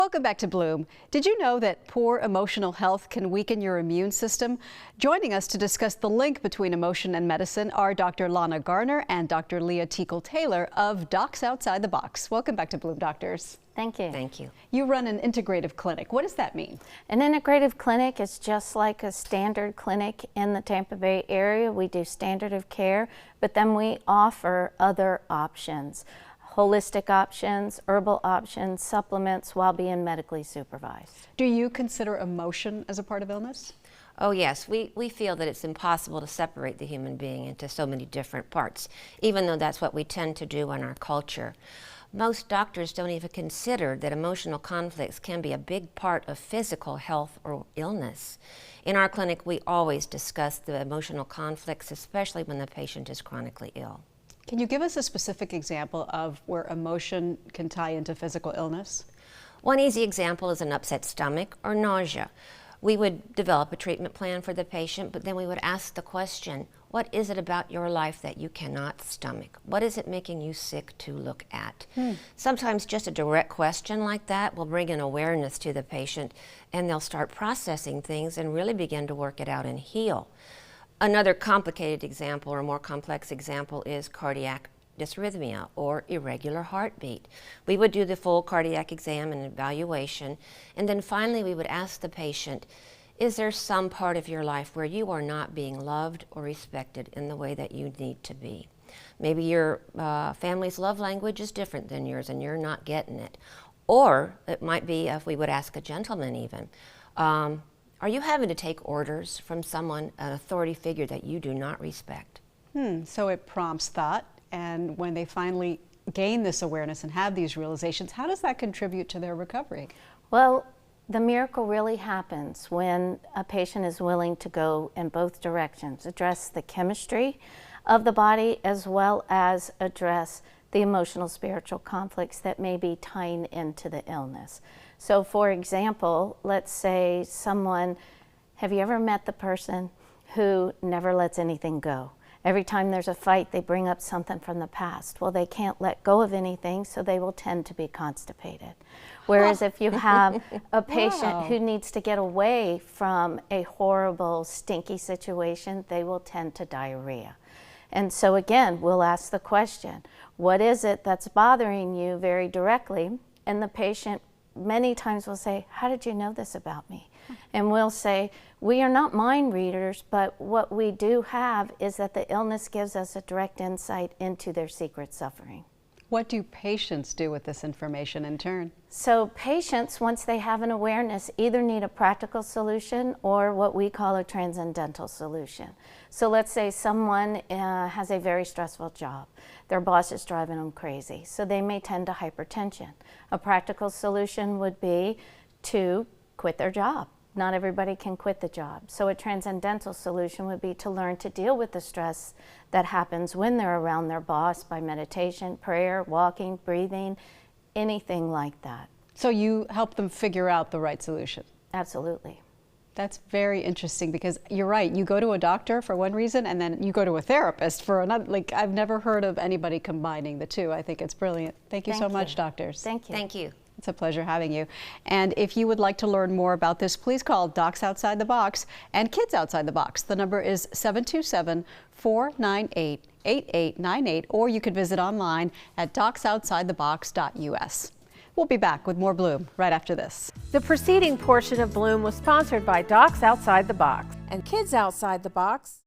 Welcome back to Bloom. Did you know that poor emotional health can weaken your immune system? Joining us to discuss the link between emotion and medicine are Dr. Garner and Dr. Teekell-Taylor of Docs Outside the Box. Welcome back to Bloom, doctors. Thank you. Thank you. You run an integrative clinic. What does that mean? An integrative clinic is just like a standard clinic in the Tampa Bay area. We do standard of care, but then we offer other options. Holistic options, herbal options, supplements while being medically supervised. Do you consider emotion as a part of illness? Oh yes, we feel that it's impossible to separate the human being into so many different parts, even though that's what we tend to do in our culture. Most doctors don't even consider that emotional conflicts can be a big part of physical health or illness. In our clinic, we always discuss the emotional conflicts, especially when the patient is chronically ill. Can you give us a specific example of where emotion can tie into physical illness? One easy example is an upset stomach or nausea. We would develop a treatment plan for the patient, but then we would ask the question, what is it about your life that you cannot stomach? What is it making you sick to look at? Sometimes just a direct question like that will bring an awareness to the patient, and they'll start processing things and really begin to work it out and heal. Another complicated example or more complex example is cardiac dysrhythmia or irregular heartbeat. We would do the full cardiac exam and evaluation, and then finally we would ask the patient, is there some part of your life where you are not being loved or respected in the way that you need to be? Maybe your family's love language is different than yours and you're not getting it. Or it might be, if we would ask a gentleman even, are you having to take orders from someone, an authority figure that you do not respect? So it prompts thought, and when they finally gain this awareness and have these realizations, how does that contribute to their recovery? Well, the miracle really happens when a patient is willing to go in both directions, address the chemistry of the body as well as address the emotional spiritual conflicts that may be tying into the illness. So for example, let's say have you ever met the person who never lets anything go? Every time there's a fight, they bring up something from the past. Well, they can't let go of anything, so they will tend to be constipated. Whereas if you have a patient who needs to get away from a horrible, stinky situation, they will tend to diarrhea. And so again, we'll ask the question, what is it that's bothering you very directly? And the patient many times will say, how did you know this about me? And we'll say, we are not mind readers, but what we do have is that the illness gives us a direct insight into their secret suffering. What do patients do with this information in turn? So patients, once they have an awareness, either need a practical solution or what we call a transcendental solution. So let's say someone has a very stressful job. Their boss is driving them crazy, so they may tend to hypertension. A practical solution would be to quit their job. Not everybody can quit the job. So a transcendental solution would be to learn to deal with the stress that happens when they're around their boss by meditation, prayer, walking, breathing, anything like that. So you help them figure out the right solution? Absolutely. That's very interesting, because you're right, you go to a doctor for one reason and then you go to a therapist for another. Like, I've never heard of anybody combining the two. I think it's brilliant. Thank you so much, doctors. Thank you. Thank you. It's a pleasure having you. And if you would like to learn more about this, please call Docs Outside the Box and Kids Outside the Box. The number is 727-498-8898, or you could visit online at docsoutsidethebox.us. We'll be back with more Bloom right after this. The preceding portion of Bloom was sponsored by Docs Outside the Box and Kids Outside the Box.